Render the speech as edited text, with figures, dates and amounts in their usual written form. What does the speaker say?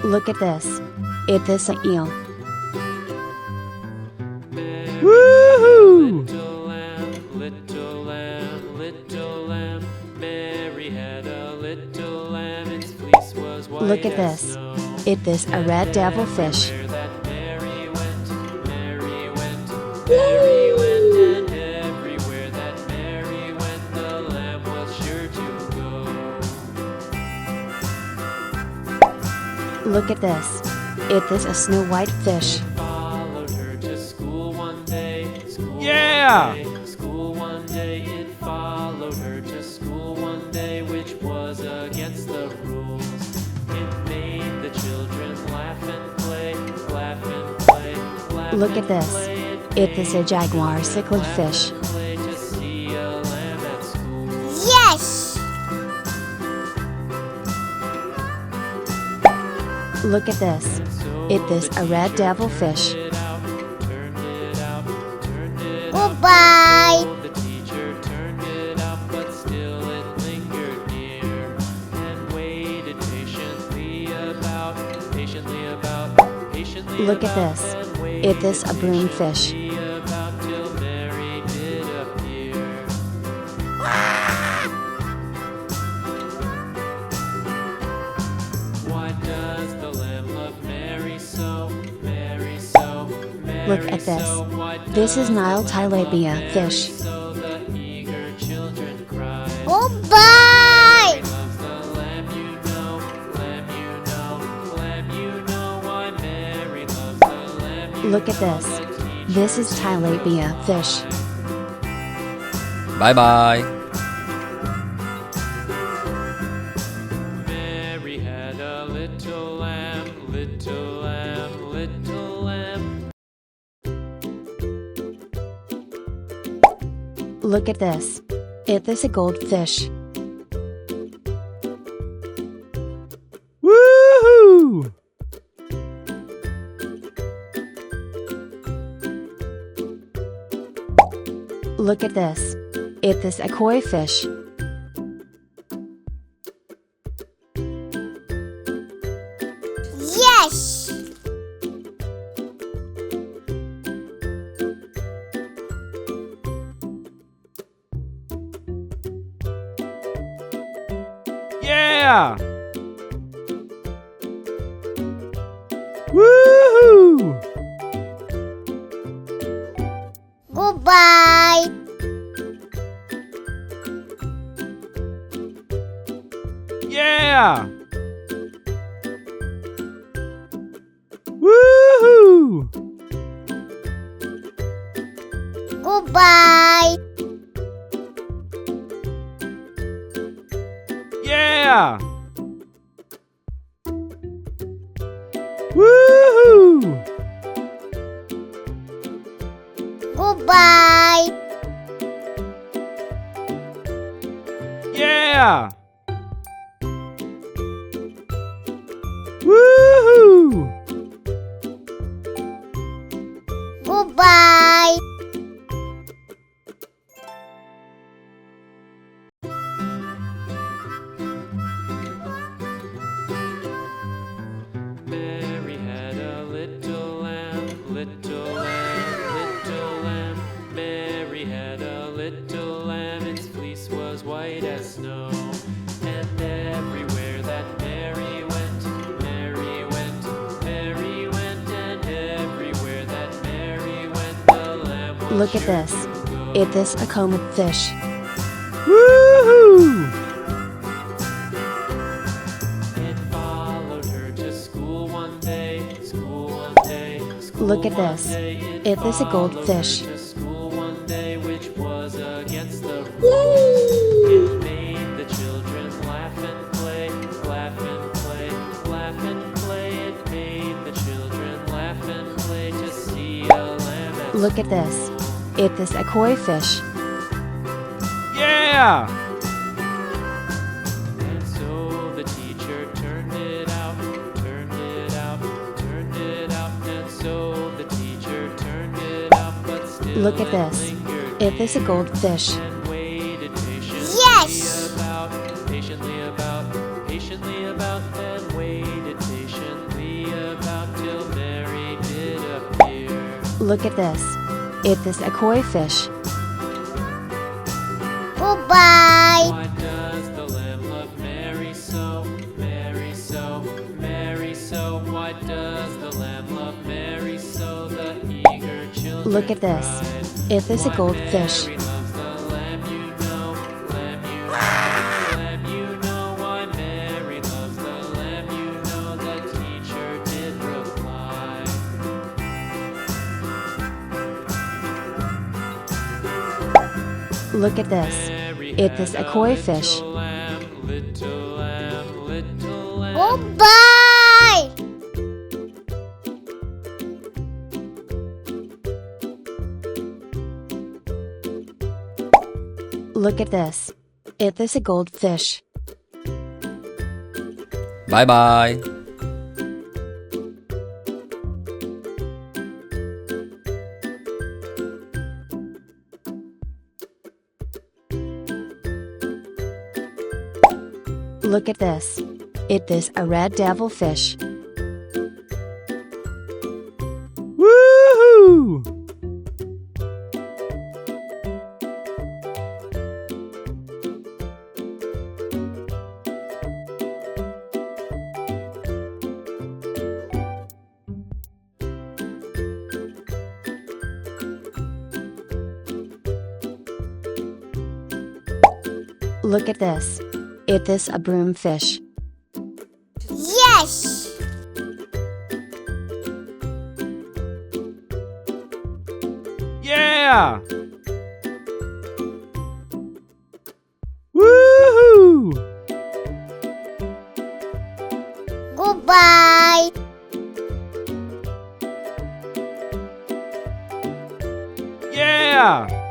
Look at this. It is a eel. Woohoo! Little lamb, little lamb, little lamb. Mary had a little lamb, its fleece was white. Look at this. It is a red devilfish. Everywhere that Mary went, Mary went, Mary went, and everywhere that Mary went, the lamb was sure to go. Look at this. It is a snow white fish. Followed her to school one day. Yeah! School one day, it followed her to school one day, which was against the rules. It made the children laugh and play, laugh and play, laugh. Look at and this. play. It is a jaguar cichlid fish. Play to see a lamb at school. Yes! Look at this. It is a red devilfish. Goodbye! The teacher turned it out, but still it lingered near and waited patiently about, patiently about, patiently. Look at about, this. and waited It is a broomfish. patiently about till Mary did appear. Why does the lamb love Mary so? Mary so, Mary Look at this. so? Why This is does Nile the lamb love tilapia Mary fish. so? The eager children cry. Goodbye! Mary loves the lamb, you know, lamb, you know, lamb, you know. Why Mary loves the lamb, you Look at know. this. The teacher This is tilapia fish. Bye bye. Mary had a little lamb, little lamb, little lamb. Look at this. It is a goldfish. Woohoo! Look at this. It is a koi fish. Yes! Yeah! Woohoo! Goodbye! Yeah! Woohoo! Goodbye! Yeah! Woohoo! Goodbye! Yeah! Woohoo! Goodbye! Mary had a little lamb, little lamb, little lamb. Mary had a little lamb, its fleece was white as snow. And everywhere that Mary went, Mary went, Mary went, and everywhere that Mary went, the lamb was Look at sure this. to go. It is a comid fish. Woohoo! It followed her to school one day, school one day, school Look at one this. day. It is a followed goldfish. her to school one day, which was against the rules. It made the children laugh and play, laugh and play, laugh and play. It made the children laugh and play to see a lamb at Look at this. It is a koi fish. Yeah! And so the teacher turned it out, turned it out, turned it out. And so the teacher turned it out, but still Look at it this. lingered It is a goldfish. and waited patiently Yes! about, patiently about, patiently about, and waited patiently Look at this. It is a koi fish. Goodbye. Why does the lamb love Mary so? Mary so, Mary so. Why does the lamb love Mary so? The eager children Look at this. cried. It is a Why goldfish. Mary loves the lamb, you know. Lamb, you know. Lamb, you know. Why Mary loves the lamb, you know. The teacher did reply. Look at this. It is a koi fish. Little lamb, little lamb, little lamb. Goodbye. Look at this. It is a goldfish. Bye bye. Look at this. It is a red devilfish. Woohoo! Look at this. It is a broomfish. Yes. Yeah! Woohoo! Goodbye. Yeah!